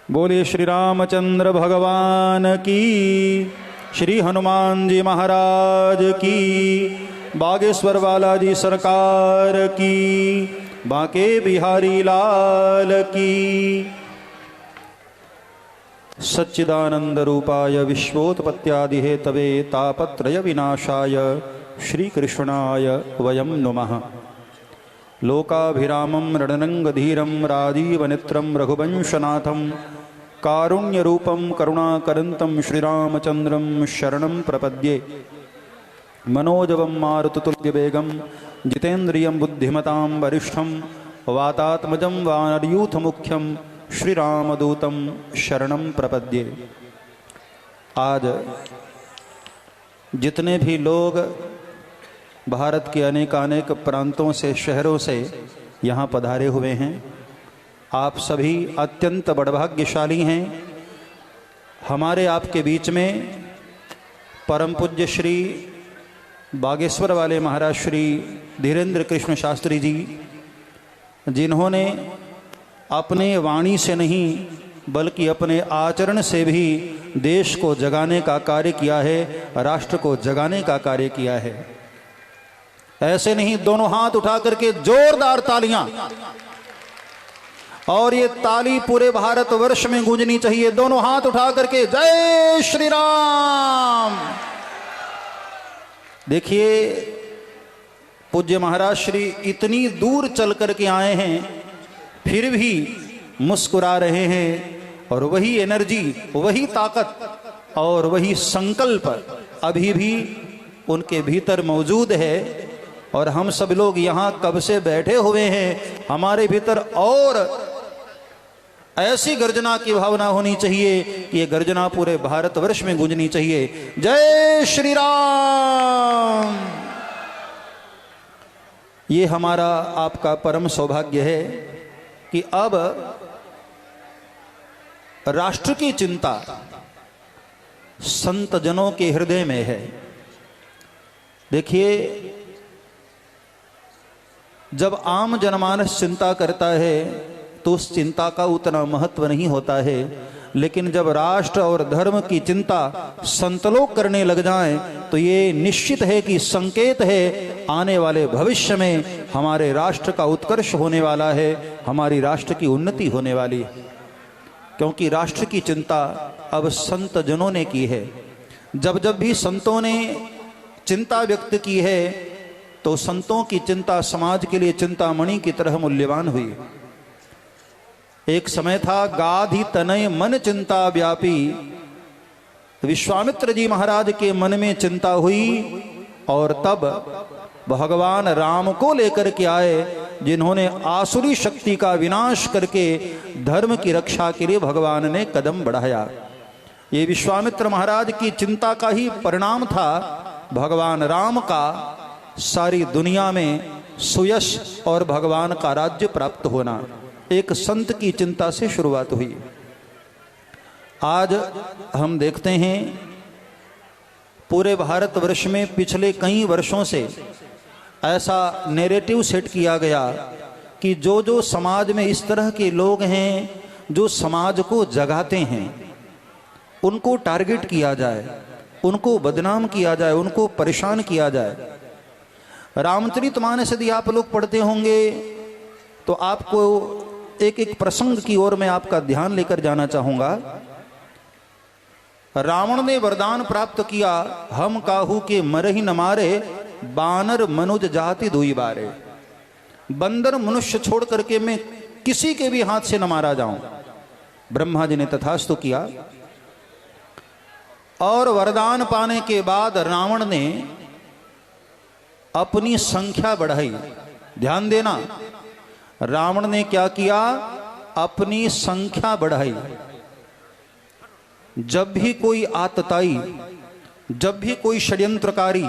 बोलिए श्री रामचंद्र भगवान की, श्री हनुमान जी महाराज की, बागेश्वर बालाजी सरकार की, बांके बिहारी लाल की। सच्चिदानंद रूपाय विश्वोत्पत्त्यादि हेतवे तापत्रय विनाशाय श्रीकृष्णाय वयं नुमः। लोकाभिरामं रणरंगधीरं राजीवनेत्रं रघुवंशनाथं कारुण्यरूपं करुणाकरन्तं श्रीरामचन्द्रं शरणं प्रपद्ये। मनोजवं मारुततुल्यवेगं जितेन्द्रियं बुद्धिमतां वरिष्ठं वातात्मजं वानरयूथमुख्यं श्रीरामदूतं शरणं प्रपद्ये। आज जितने भी लोग भारत के अनेकानेक प्रांतों से, शहरों से यहाँ पधारे हुए हैं, आप सभी अत्यंत बड़भाग्यशाली हैं। हमारे आपके बीच में परम पूज्य श्री बागेश्वर वाले महाराज श्री धीरेन्द्र कृष्ण शास्त्री जी, जिन्होंने अपने वाणी से नहीं बल्कि अपने आचरण से भी देश को जगाने का कार्य किया है, राष्ट्र को जगाने का कार्य किया है। ऐसे नहीं, दोनों हाथ उठा करके जोरदार तालियां, और ये ताली पूरे भारतवर्ष में गूंजनी चाहिए। दोनों हाथ उठा करके जय श्री राम। देखिए, पूज्य महाराज श्री इतनी दूर चल करके आए हैं, फिर भी मुस्कुरा रहे हैं, और वही एनर्जी, वही ताकत और वही संकल्प अभी भी उनके भीतर मौजूद है। और हम सब लोग यहाँ कब से बैठे हुए हैं, हमारे भीतर और ऐसी गर्जना की भावना होनी चाहिए कि ये गर्जना पूरे भारतवर्ष में गूंजनी चाहिए। जय श्री राम। ये हमारा आपका परम सौभाग्य है कि अब राष्ट्र की चिंता संत जनों के हृदय में है। देखिए, जब आम जनमानस चिंता करता है तो उस चिंता का उतना महत्व नहीं होता है, लेकिन जब राष्ट्र और धर्म की चिंता संत लोग करने लग जाएं तो ये निश्चित है कि संकेत है आने वाले भविष्य में हमारे राष्ट्र का उत्कर्ष होने वाला है, हमारी राष्ट्र की उन्नति होने वाली है। क्योंकि राष्ट्र की चिंता अब संत जनों ने की है। जब जब भी संतों ने चिंता व्यक्त की है तो संतों की चिंता समाज के लिए चिंतामणि की तरह मूल्यवान हुई। एक समय था, गाधि तनय मन चिंता व्यापी। विश्वामित्र जी महाराज के मन में चिंता हुई, और तब भगवान राम को लेकर के आए, जिन्होंने आसुरी शक्ति का विनाश करके धर्म की रक्षा के लिए भगवान ने कदम बढ़ाया। ये विश्वामित्र महाराज की चिंता का ही परिणाम था भगवान राम का सारी दुनिया में सुयश और भगवान का राज्य प्राप्त होना। एक संत की चिंता से शुरुआत हुई। आज हम देखते हैं पूरे भारतवर्ष में पिछले कई वर्षों से ऐसा नैरेटिव सेट किया गया कि जो जो समाज में इस तरह के लोग हैं जो समाज को जगाते हैं, उनको टारगेट किया जाए, उनको बदनाम किया जाए, उनको परेशान किया जाए। रामचरितमानस यदि आप लोग पढ़ते होंगे तो आपको एक एक प्रसंग की ओर मैं आपका ध्यान लेकर जाना चाहूंगा। रावण ने वरदान प्राप्त किया, हम काहू के मरहि न मारे, बानर मनुज जाति दुई बारे। बंदर मनुष्य छोड़ करके मैं किसी के भी हाथ से न मारा जाऊं। ब्रह्मा जी ने तथास्तु किया, और वरदान पाने के बाद रावण ने अपनी संख्या बढ़ाई। ध्यान देना, रावण ने क्या किया? अपनी संख्या बढ़ाई। जब भी कोई आतताई, जब भी कोई षड्यंत्रकारी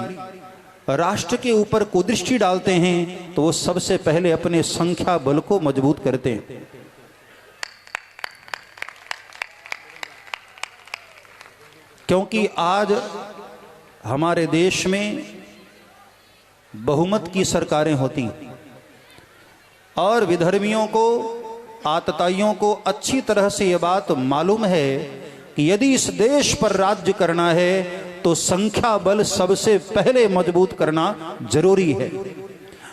राष्ट्र के ऊपर कुदृष्टि डालते हैं तो वो सबसे पहले अपने संख्या बल को मजबूत करते हैं। क्योंकि आज हमारे देश में बहुमत की सरकारें होती और विधर्मियों को आतताइयों को अच्छी तरह से ये बात मालूम है कि यदि इस देश पर राज्य करना है तो संख्या बल सबसे पहले मजबूत करना जरूरी है।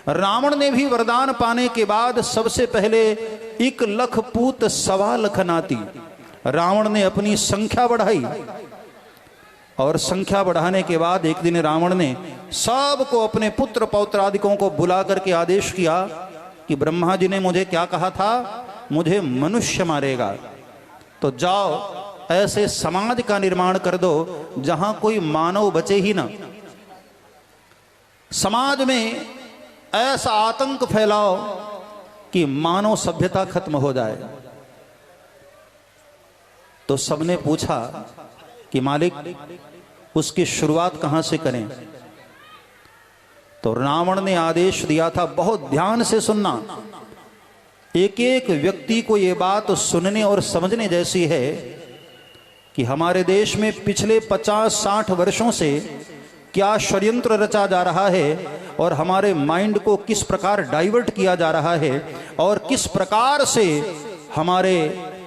रावण ने भी वरदान पाने के बाद सबसे पहले 1 लाख पूत 1.25 लाख नाती, रावण ने अपनी संख्या बढ़ाई। और संख्या बढ़ाने के बाद एक दिन रावण ने सबको, अपने पुत्र पौत्रादिकों को बुला करके आदेश किया कि ब्रह्मा जी ने मुझे क्या कहा था, मुझे मनुष्य मारेगा, तो जाओ ऐसे समाज का निर्माण कर दो जहां कोई मानव बचे ही ना। समाज में ऐसा आतंक फैलाओ कि मानव सभ्यता खत्म हो जाए। तो सबने पूछा कि मालिक उसकी शुरुआत कहां से करें। तो रावण ने आदेश दिया था, बहुत ध्यान से सुनना, एक एक व्यक्ति को यह बात सुनने और समझने जैसी है कि हमारे देश में पिछले 50-60 वर्षों से क्या षड्यंत्र रचा जा रहा है और हमारे माइंड को किस प्रकार डाइवर्ट किया जा रहा है और किस प्रकार से हमारे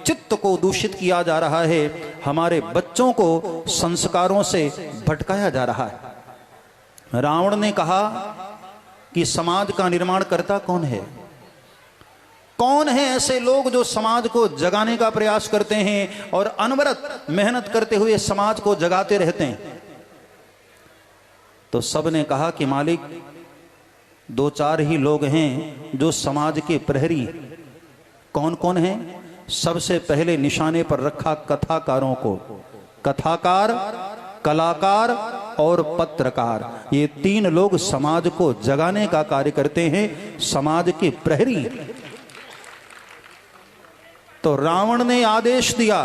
चित्त को दूषित किया जा रहा है, हमारे बच्चों को संस्कारों से भटकाया जा रहा है। रावण ने कहा कि समाज का निर्माण करता कौन है? कौन है ऐसे लोग जो समाज को जगाने का प्रयास करते हैं और अनवरत मेहनत करते हुए समाज को जगाते रहते हैं? तो सबने कहा कि मालिक 2-4 ही लोग हैं जो समाज के प्रहरी। कौन कौन है? सबसे पहले निशाने पर रखा कथाकारों को। कथाकार, कलाकार और पत्रकार, ये 3 लोग समाज को जगाने का कार्य करते हैं, समाज के प्रहरी। तो रावण ने आदेश दिया,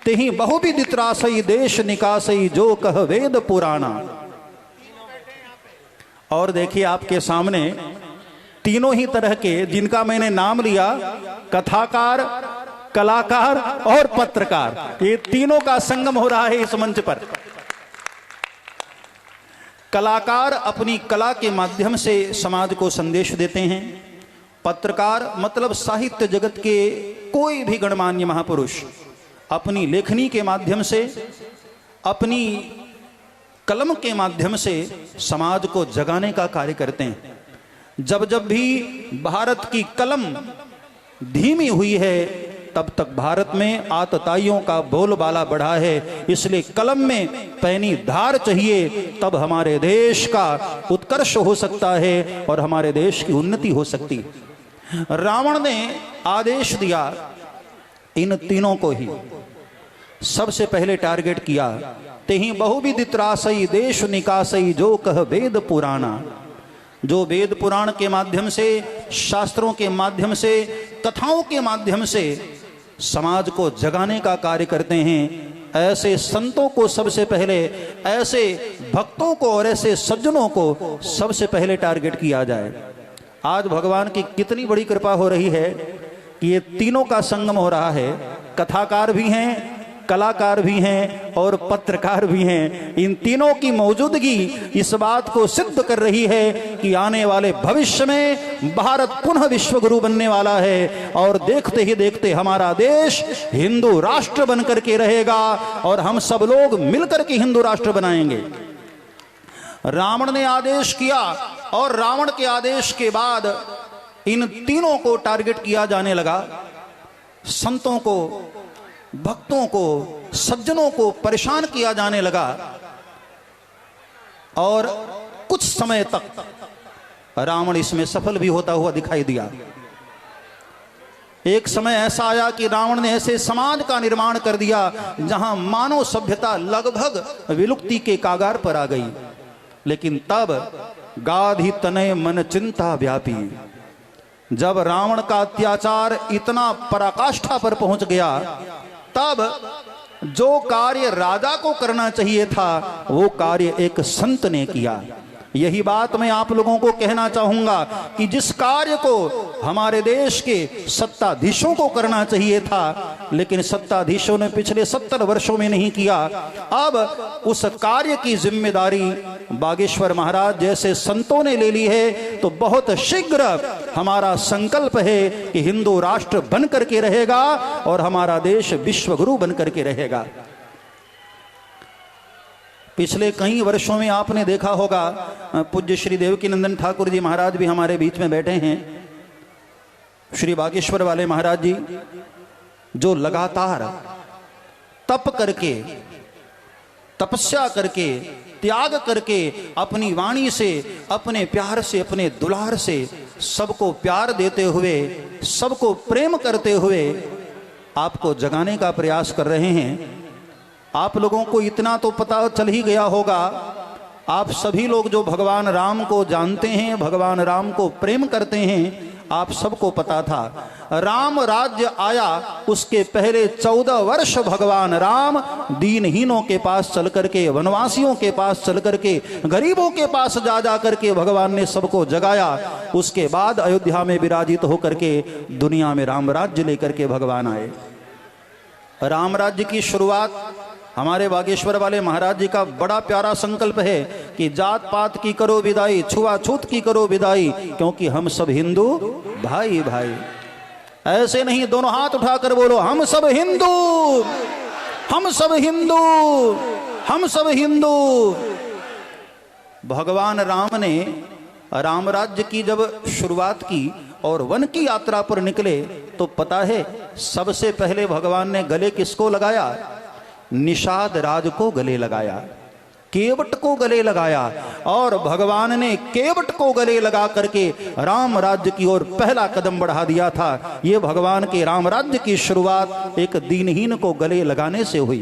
तेहि बहुविध त्रासई देश निकासई जो कह वेद पुराना। और देखिए आपके सामने तीनों ही तरह के, जिनका मैंने नाम लिया, कथाकार, कलाकार और पत्रकार, ये तीनों का संगम हो रहा है इस मंच पर। कलाकार अपनी कला के माध्यम से समाज को संदेश देते हैं। पत्रकार मतलब साहित्य जगत के कोई भी गणमान्य महापुरुष अपनी लेखनी के माध्यम से, अपनी कलम के माध्यम से समाज को जगाने का कार्य करते हैं। जब जब भी भारत की कलम धीमी हुई है तब तक भारत में आतताइयों का बोलबाला बढ़ा है। इसलिए कलम में पैनी धार चाहिए, तब हमारे देश का उत्कर्ष हो सकता है और हमारे देश की उन्नति हो सकती है। रावण ने आदेश दिया, इन तीनों को ही सबसे पहले टारगेट किया। तेहि बहुविध त्रासई देश निकासई जो कह वेद पुराना। जो वेद पुराण के माध्यम से, शास्त्रों के माध्यम से, कथाओं के माध्यम से समाज को जगाने का कार्य करते हैं, ऐसे संतों को सबसे पहले, ऐसे भक्तों को और ऐसे सज्जनों को सबसे पहले टारगेट किया जाए। आज भगवान की कितनी बड़ी कृपा हो रही है कि ये तीनों का संगम हो रहा है। कथाकार भी हैं, कलाकार भी हैं और पत्रकार भी हैं। इन तीनों की मौजूदगी इस बात को सिद्ध कर रही है कि आने वाले भविष्य में भारत पुनः विश्व गुरु बनने वाला है और देखते ही देखते हमारा देश हिंदू राष्ट्र बनकर के रहेगा और हम सब लोग मिलकर के हिंदू राष्ट्र बनाएंगे। रावण ने आदेश किया और रावण के आदेश के बाद इन तीनों को टारगेट किया जाने लगा। संतों को, भक्तों को, सज्जनों को परेशान किया जाने लगा और कुछ समय तक रावण इसमें सफल भी होता हुआ दिखाई दिया। एक समय ऐसा आया कि रावण ने ऐसे समाज का निर्माण कर दिया जहां मानव सभ्यता लगभग विलुप्ति के कागार पर आ गई। लेकिन तब गाधी तनय मन चिंता व्यापी, जब रावण का अत्याचार इतना पराकाष्ठा पर पहुंच गया, तब जो कार्य राजा को करना चाहिए था वो कार्य एक संत ने किया। यही बात मैं आप लोगों को कहना चाहूंगा कि जिस कार्य को हमारे देश के सत्ताधीशों को करना चाहिए था, लेकिन सत्ताधीशों ने पिछले 70 वर्षों में नहीं किया, अब उस कार्य की जिम्मेदारी बागेश्वर महाराज जैसे संतों ने ले ली है। तो बहुत शीघ्र हमारा संकल्प है कि हिंदू राष्ट्र बन करके रहेगा और हमारा देश विश्वगुरु बन करके रहेगा। पिछले कई वर्षों में आपने देखा होगा, पूज्य श्री देवकीनंदन ठाकुर जी महाराज भी हमारे बीच में बैठे हैं। श्री बागेश्वर वाले महाराज जी जो लगातार तप करके, तपस्या करके, त्याग करके, अपनी वाणी से, अपने प्यार से, अपने दुलार से सबको प्यार देते हुए, सबको प्रेम करते हुए आपको जगाने का प्रयास कर रहे हैं। आप लोगों को इतना तो पता चल ही गया होगा, आप सभी लोग जो भगवान राम को जानते हैं, भगवान राम को प्रेम करते हैं, आप सबको पता था राम राज्य आया उसके पहले 14 वर्ष भगवान राम दीनहीनों के पास चल करके, वनवासियों के पास चल करके, गरीबों के पास जा जा करके भगवान ने सबको जगाया। उसके बाद अयोध्या में विराजित होकर के दुनिया में राम राज्य लेकर के भगवान आए। राम राज्य की शुरुआत हमारे बागेश्वर वाले महाराज जी का बड़ा प्यारा संकल्प है कि जात पात की करो विदाई, छुआछूत की करो विदाई, क्योंकि हम सब हिंदू भाई भाई। ऐसे नहीं, दोनों हाथ उठाकर बोलो, हम सब हिंदू, हम सब हिंदू, हम सब हिंदू। भगवान राम ने राम राज्य की जब शुरुआत की और वन की यात्रा पर निकले तो पता है सबसे पहले भगवान ने गले किसको लगाया? निषाद राज को गले लगाया, केवट को गले लगाया, और भगवान ने केवट को गले लगा करके राम राज्य की ओर पहला कदम बढ़ा दिया था। ये भगवान के राम राज्य की शुरुआत एक दीनहीन को गले लगाने से हुई।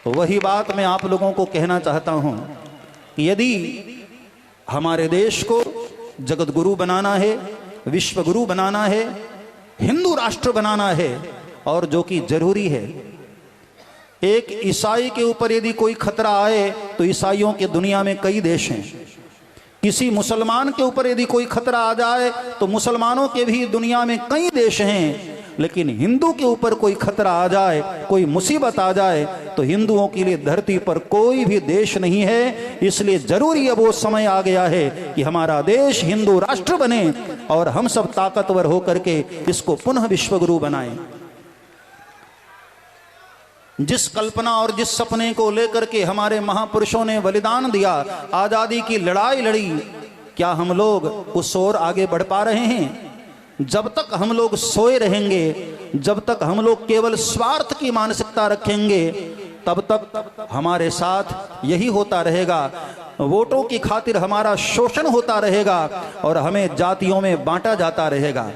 वही बात मैं आप लोगों को कहना चाहता हूं कि यदि हमारे देश को जगत गुरु बनाना है, विश्व गुरु बनाना है, हिंदू राष्ट्र बनाना है, और जो कि जरूरी है, एक ईसाई के ऊपर यदि कोई खतरा आए तो ईसाइयों के दुनिया में कई देश हैं, किसी मुसलमान के ऊपर यदि कोई खतरा आ जाए तो मुसलमानों के भी दुनिया में कई देश हैं, लेकिन हिंदू के ऊपर कोई खतरा आ जाए, कोई मुसीबत आ जाए तो हिंदुओं के लिए धरती पर कोई भी देश नहीं है। इसलिए जरूरी अब वो समय आ गया है कि हमारा देश हिंदू राष्ट्र बने और हम सब ताकतवर होकर के इसको पुनः विश्वगुरु बनाएं। जिस कल्पना और जिस सपने को लेकर के हमारे महापुरुषों ने बलिदान दिया, आजादी की लड़ाई लड़ी, क्या हम लोग उस ओर आगे बढ़ पा रहे हैं? जब तक हम लोग सोए रहेंगे, जब तक हम लोग केवल स्वार्थ की मानसिकता रखेंगे, तब तक हमारे साथ यही होता रहेगा। वोटों की खातिर हमारा शोषण होता रहेगा और हमें जातियों में बांटा जाता रहेगा।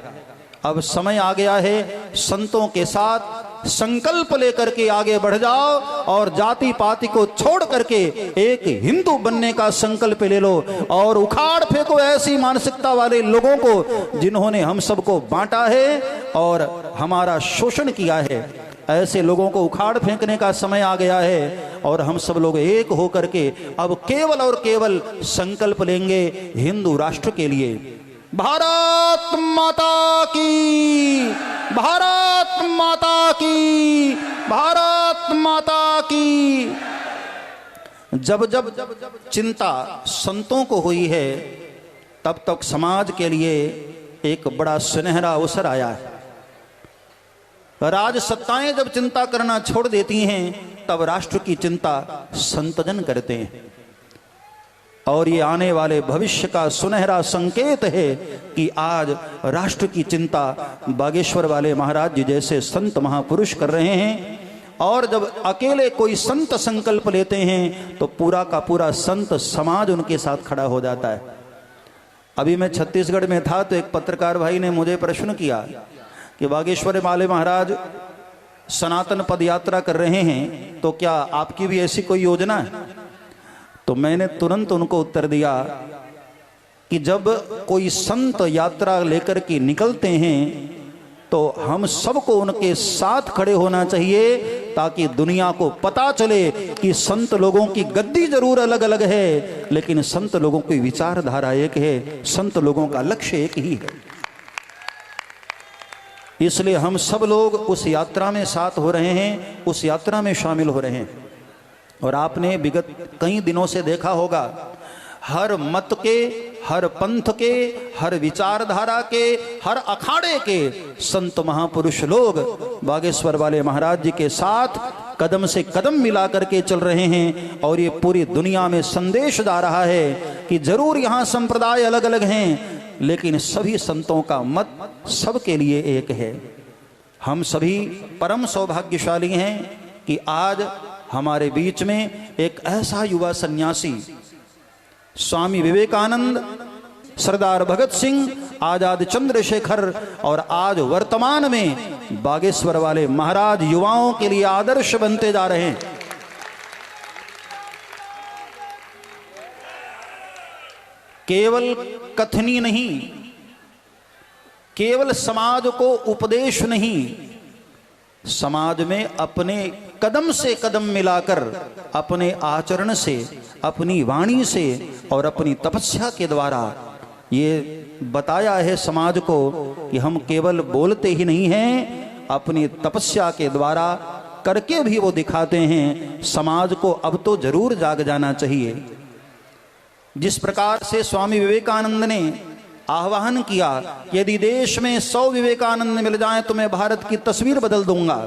अब समय आ गया है, संतों के साथ संकल्प लेकर के आगे बढ़ जाओ और जाति पाति को छोड़ करके एक हिंदू बनने का संकल्प ले लो और उखाड़ फेंको ऐसी मानसिकता वाले लोगों को जिन्होंने हम सबको बांटा है और हमारा शोषण किया है। ऐसे लोगों को उखाड़ फेंकने का समय आ गया है और हम सब लोग एक होकर के अब केवल और केवल संकल्प लेंगे हिंदू राष्ट्र के लिए। भारत माता की, भारत माता की, भारत माता की। जब जब चिंता संतों को हुई है तब तक समाज के लिए एक बड़ा सुनहरा अवसर आया है। राज सत्ताएं जब चिंता करना छोड़ देती हैं तब राष्ट्र की चिंता संतजन करते हैं, और ये आने वाले भविष्य का सुनहरा संकेत है कि आज राष्ट्र की चिंता बागेश्वर वाले महाराज जी जैसे संत महापुरुष कर रहे हैं। और जब अकेले कोई संत संकल्प लेते हैं तो पूरा का पूरा संत समाज उनके साथ खड़ा हो जाता है। अभी मैं छत्तीसगढ़ में था तो एक पत्रकार भाई ने मुझे प्रश्न किया कि बागेश्वर वाले महाराज सनातन पद यात्रा कर रहे हैं, तो क्या आपकी भी ऐसी कोई योजना है? तो मैंने तुरंत उनको उत्तर दिया कि जब कोई संत यात्रा लेकर के निकलते हैं तो हम सबको उनके साथ खड़े होना चाहिए, ताकि दुनिया को पता चले कि संत लोगों की गद्दी जरूर अलग अलग है, लेकिन संत लोगों की विचारधारा एक है, संत लोगों का लक्ष्य एक ही है। इसलिए हम सब लोग उस यात्रा में साथ हो रहे हैं, उस यात्रा में शामिल हो रहे हैं। और आपने विगत कई दिनों से देखा होगा, हर मत के, हर पंथ के, हर विचारधारा के, हर अखाड़े के संत महापुरुष लोग बागेश्वर वाले महाराज जी के साथ कदम से कदम मिला करके चल रहे हैं। और ये पूरी दुनिया में संदेश जा रहा है कि जरूर यहाँ संप्रदाय अलग अलग हैं, लेकिन सभी संतों का मत सबके लिए एक है। हम सभी परम सौभाग्यशाली हैं कि आज हमारे बीच में एक ऐसा युवा सन्यासी स्वामी विवेकानंद, सरदार भगत सिंह, आजाद चंद्रशेखर और आज वर्तमान में बागेश्वर वाले महाराज युवाओं के लिए आदर्श बनते जा रहे हैं। केवल कथनी नहीं, केवल समाज को उपदेश नहीं, समाज में अपने कदम से कदम मिलाकर, अपने आचरण से, अपनी वाणी से और अपनी तपस्या के द्वारा ये बताया है समाज को कि हम केवल बोलते ही नहीं हैं, अपनी तपस्या के द्वारा करके भी वो दिखाते हैं। समाज को अब तो जरूर जाग जाना चाहिए। जिस प्रकार से स्वामी विवेकानंद ने आह्वान किया कि यदि देश में 100 विवेकानंद मिल जाएं तो मैं भारत की तस्वीर बदल दूंगा,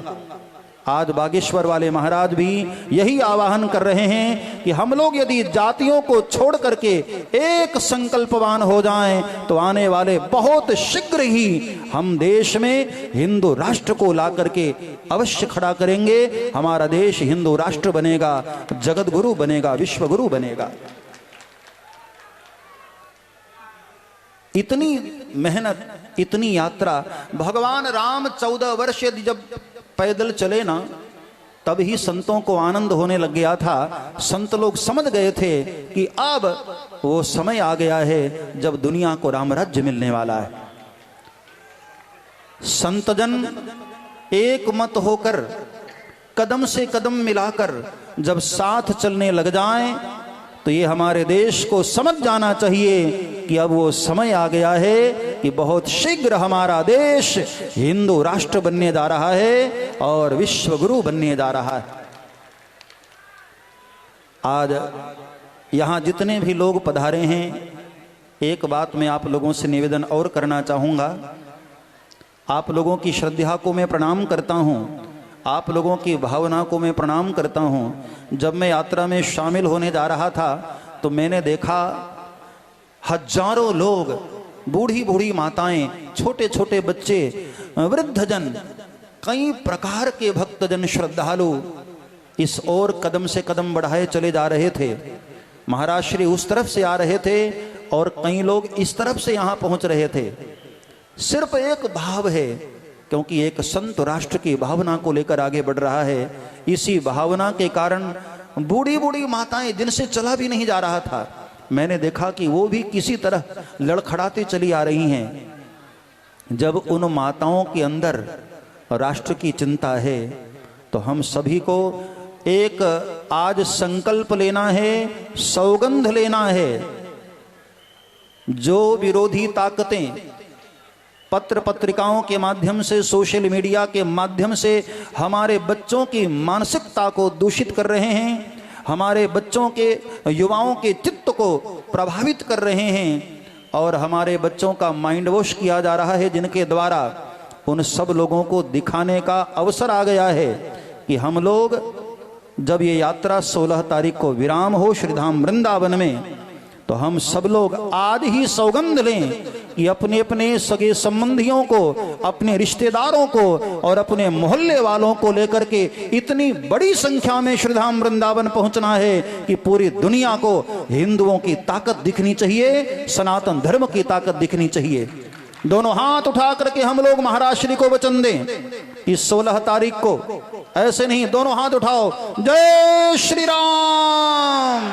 आज बागेश्वर वाले महाराज भी यही आह्वान कर रहे हैं कि हम लोग यदि जातियों को छोड़ करके एक संकल्पवान हो जाएं तो आने वाले बहुत शीघ्र ही हम देश में हिंदू राष्ट्र को ला करके अवश्य खड़ा करेंगे। हमारा देश हिंदू राष्ट्र बनेगा, जगत गुरु बनेगा, विश्व गुरु बनेगा। इतनी मेहनत, इतनी यात्रा, भगवान राम 14 वर्ष यदि जब पैदल चले ना, तब ही संतों को आनंद होने लग गया था। संत लोग समझ गए थे कि अब वो समय आ गया है जब दुनिया को राम राज्य मिलने वाला है। संतजन एक मत होकर, कदम से कदम मिलाकर जब साथ चलने लग जाएं, तो ये हमारे देश को समझ जाना चाहिए कि अब वो समय आ गया है कि बहुत शीघ्र हमारा देश हिंदू राष्ट्र बनने जा रहा है और विश्व गुरु बनने जा रहा है। आज यहाँ जितने भी लोग पधारे हैं, एक बात मैं आप लोगों से निवेदन और करना चाहूँगा। आप लोगों की श्रद्धा को मैं प्रणाम करता हूँ, आप लोगों की भावना को मैं प्रणाम करता हूँ। जब मैं यात्रा में शामिल होने जा रहा था तो मैंने देखा हजारों लोग, बूढ़ी बूढ़ी माताएं, छोटे छोटे बच्चे, वृद्धजन, कई प्रकार के भक्तजन, श्रद्धालु इस ओर कदम से कदम बढ़ाए चले जा रहे थे। महाराज श्री उस तरफ से आ रहे थे और कई लोग इस तरफ से यहाँ पहुँच रहे थे। सिर्फ एक भाव है, क्योंकि एक संत राष्ट्र की भावना को लेकर आगे बढ़ रहा है। इसी भावना के कारण बूढ़ी बूढ़ी माताएं, जिनसे चला भी नहीं जा रहा था, मैंने देखा कि वो भी किसी तरह लड़खड़ाते चली आ रही हैं। जब उन माताओं के अंदर राष्ट्र की चिंता है तो हम सभी को एक आज संकल्प लेना है, सौगंध लेना है। जो विरोधी ताकतें पत्र पत्रिकाओं के माध्यम से, सोशल मीडिया के माध्यम से हमारे बच्चों की मानसिकता को दूषित कर रहे हैं, हमारे बच्चों के, युवाओं के चित्त को प्रभावित कर रहे हैं और हमारे बच्चों का माइंड वॉश किया जा रहा है, जिनके द्वारा उन सब लोगों को दिखाने का अवसर आ गया है कि हम लोग जब ये यात्रा 16 तारीख को विराम हो श्रीधाम वृंदावन में, तो हम सब लोग आज ही सौगंध लें कि अपने अपने सगे संबंधियों को, अपने रिश्तेदारों को और अपने मोहल्ले वालों को लेकर के इतनी बड़ी संख्या में श्रीधाम वृंदावन पहुंचना है कि पूरी दुनिया को हिंदुओं की ताकत दिखनी चाहिए, सनातन धर्म की ताकत दिखनी चाहिए। दोनों हाथ उठा करके हम लोग महाराज श्री को वचन दें इस 16 तारीख को। ऐसे नहीं, दोनों हाथ उठाओ, जय श्री राम,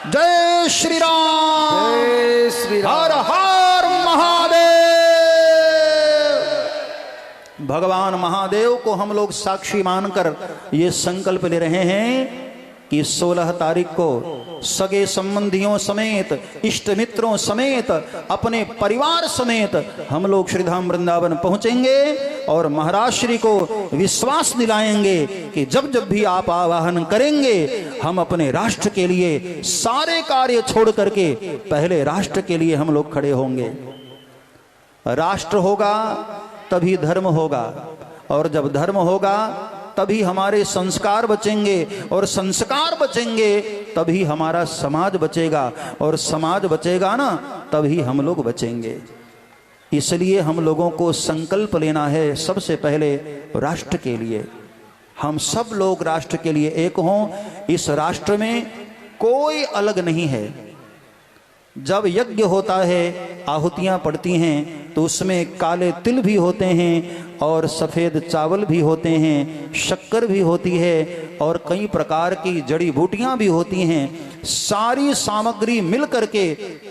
जय श्री राम, जय श्री राम, हर हर महादेव। भगवान महादेव को हम लोग साक्षी मानकर ये संकल्प ले रहे हैं कि 16 तारीख को सगे संबंधियों समेत, इष्ट मित्रों समेत, अपने परिवार समेत हम लोग श्रीधाम वृंदावन पहुंचेंगे और महाराज श्री को विश्वास दिलाएंगे कि जब जब भी आप आवाहन करेंगे हम अपने राष्ट्र के लिए सारे कार्य छोड़ करके पहले राष्ट्र के लिए हम लोग खड़े होंगे। राष्ट्र होगा तभी धर्म होगा, और जब धर्म होगा तभी हमारे संस्कार बचेंगे, और संस्कार बचेंगे तभी हमारा समाज बचेगा, और समाज बचेगा ना तभी हम लोग बचेंगे। इसलिए हम लोगों को संकल्प लेना है सबसे पहले राष्ट्र के लिए। हम सब लोग राष्ट्र के लिए एक हों। इस राष्ट्र में कोई अलग नहीं है। जब यज्ञ होता है, आहुतियां पड़ती हैं, तो उसमें काले तिल भी होते हैं और सफ़ेद चावल भी होते हैं, शक्कर भी होती है और कई प्रकार की जड़ी बूटियां भी होती हैं। सारी सामग्री मिल करके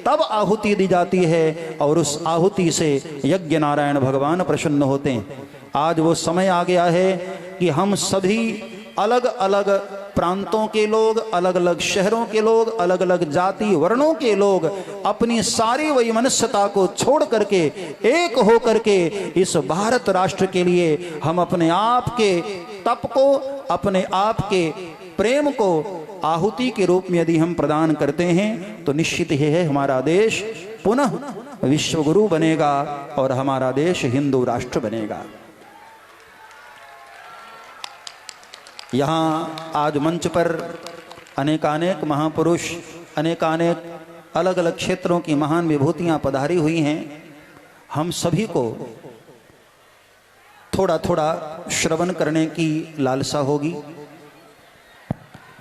तब आहुति दी जाती है और उस आहुति से यज्ञ नारायण भगवान प्रसन्न होते हैं। आज वो समय आ गया है कि हम सभी अलग अलग प्रांतों के लोग, अलग अलग शहरों के लोग, अलग अलग जाति वर्णों के लोग अपनी सारी वैमनस्यता को छोड़ करके एक हो करके इस भारत राष्ट्र के लिए हम अपने आप के तप को, अपने आप के प्रेम को आहुति के रूप में यदि हम प्रदान करते हैं तो निश्चित ही है हमारा देश पुनः विश्वगुरु बनेगा और हमारा देश हिंदू राष्ट्र बनेगा। यहाँ आज मंच पर अनेकानेक महापुरुष, अनेकानेक अलग अलग क्षेत्रों की महान विभूतियाँ पधारी हुई हैं। हम सभी को थोड़ा थोड़ा श्रवण करने की लालसा होगी,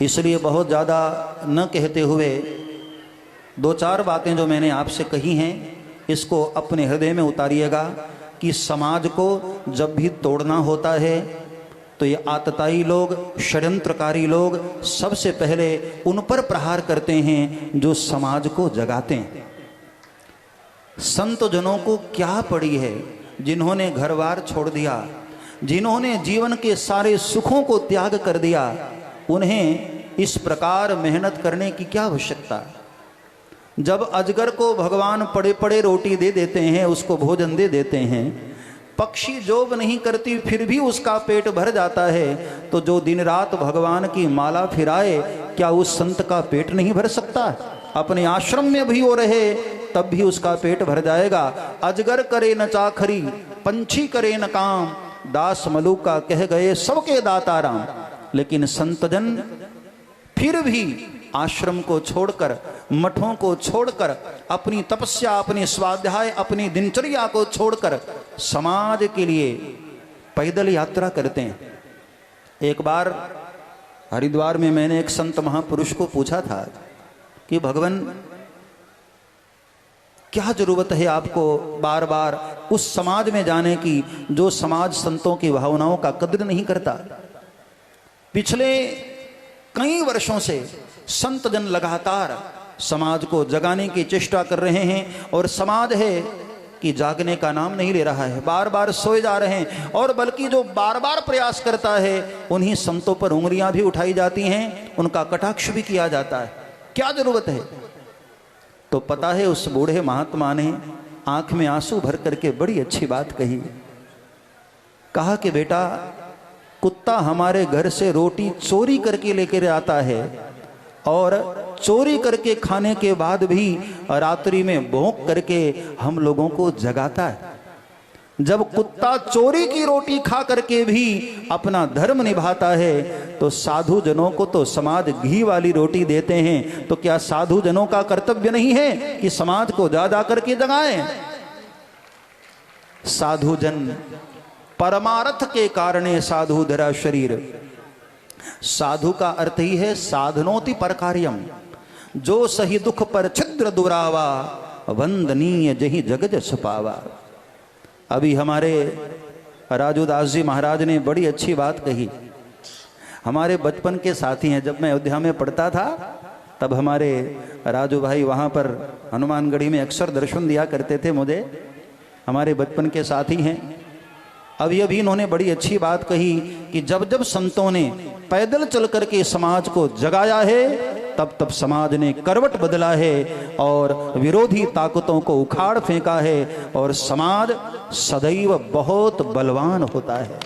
इसलिए बहुत ज़्यादा न कहते हुए दो चार बातें जो मैंने आपसे कही हैं इसको अपने हृदय में उतारिएगा कि समाज को जब भी तोड़ना होता है तो ये आतताई लोग, षड्यंत्रकारी लोग सबसे पहले उन पर प्रहार करते हैं जो समाज को जगाते हैं। संत जनों को क्या पड़ी है, जिन्होंने घर बार छोड़ दिया, जिन्होंने जीवन के सारे सुखों को त्याग कर दिया, उन्हें इस प्रकार मेहनत करने की क्या आवश्यकता। जब अजगर को भगवान पड़े पड़े रोटी दे देते हैं, उसको भोजन दे देते हैं, पक्षी जोग नहीं करती फिर भी उसका पेट भर जाता है, तो जो दिन रात भगवान की माला फिराए क्या उस संत का पेट नहीं भर सकता। अपने आश्रम में भी वो रहे तब भी उसका पेट भर जाएगा। अजगर करे न चाखरी, पंछी करे न काम, दास मलूका कह गए सबके दाता राम। लेकिन संतजन फिर भी आश्रम को छोड़कर, मठों को छोड़कर, अपनी तपस्या, अपनी स्वाध्याय, अपनी दिनचर्या को छोड़कर समाज के लिए पैदल यात्रा करते हैं। एक बार हरिद्वार में मैंने एक संत महापुरुष को पूछा था कि भगवान क्या जरूरत है आपको बार बार उस समाज में जाने की जो समाज संतों की भावनाओं का कद्र नहीं करता। पिछले कई वर्षों से संत जन लगातार समाज को जगाने की चेष्टा कर रहे हैं और समाज है कि जागने का नाम नहीं ले रहा है, बार बार सोए जा रहे हैं। और बल्कि जो बार बार प्रयास करता है उन्हीं संतों पर उंगलियां भी उठाई जाती हैं, उनका कटाक्ष भी किया जाता है। क्या जरूरत है। तो पता है उस बूढ़े महात्मा ने आंख में आंसू भर करके बड़ी अच्छी बात कही। कहा कि बेटा, कुत्ता हमारे घर से रोटी चोरी करके लेकर आता है और चोरी करके खाने के बाद भी रात्रि में भौंक करके हम लोगों को जगाता है। जब कुत्ता चोरी की रोटी खा करके भी अपना धर्म निभाता है तो साधु जनों को तो समाज घी वाली रोटी देते हैं, तो क्या साधु जनों का कर्तव्य नहीं है कि समाज को जा जा करके जगाएं। साधु जन परमार्थ के कारणे साधु धरा शरीर। साधु का अर्थ ही है साधनोति पर कार्यम, जो सही दुख पर छिद्र दुरावा, वंदनीय जही जग जस पावा। अभी हमारे राजूदास जी महाराज ने बड़ी अच्छी बात कही। हमारे बचपन के साथी हैं। जब मैं अयोध्या में पढ़ता था तब हमारे राजू भाई वहाँ पर हनुमानगढ़ी में अक्सर दर्शन दिया करते थे मुझे। हमारे बचपन के साथी हैं। अभी अभी इन्होंने बड़ी अच्छी बात कही कि जब जब संतों ने पैदल चल करके समाज को जगाया है, तब तब समाज ने करवट बदला है और विरोधी ताकतों को उखाड़ फेंका है और समाज सदैव बहुत बलवान होता है।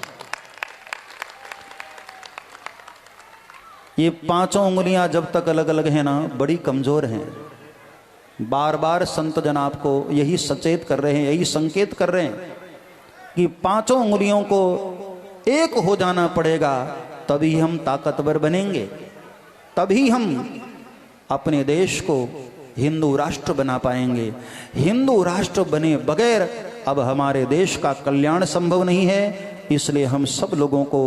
ये पांचों उंगलियां जब तक अलग अलग हैं ना, बड़ी कमजोर हैं। बार बार संत जन आपको यही सचेत कर रहे हैं, यही संकेत कर रहे हैं कि पांचों उंगलियों को एक हो जाना पड़ेगा, तभी हम ताकतवर बनेंगे, तभी हम अपने देश को हिंदू राष्ट्र बना पाएंगे। हिंदू राष्ट्र बने बगैर अब हमारे देश का कल्याण संभव नहीं है। इसलिए हम सब लोगों को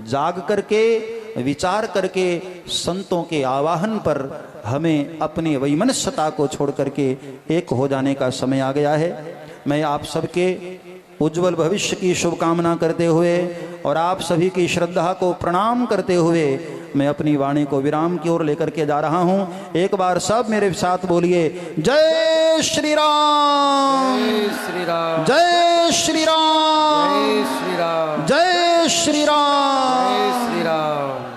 जाग करके विचार करके संतों के आवाहन पर हमें अपनी वैमनस्यता को छोड़ करके एक हो जाने का समय आ गया है। मैं आप सबके उज्जवल भविष्य की शुभकामना करते हुए और आप सभी की श्रद्धा को प्रणाम करते हुए मैं अपनी वाणी को विराम की ओर लेकर के जा रहा हूं। एक बार सब मेरे साथ बोलिए, जय श्री राम, जय श्री राम, जय श्री राम, जय श्री राम, जय श्री राम। जय श्री राम।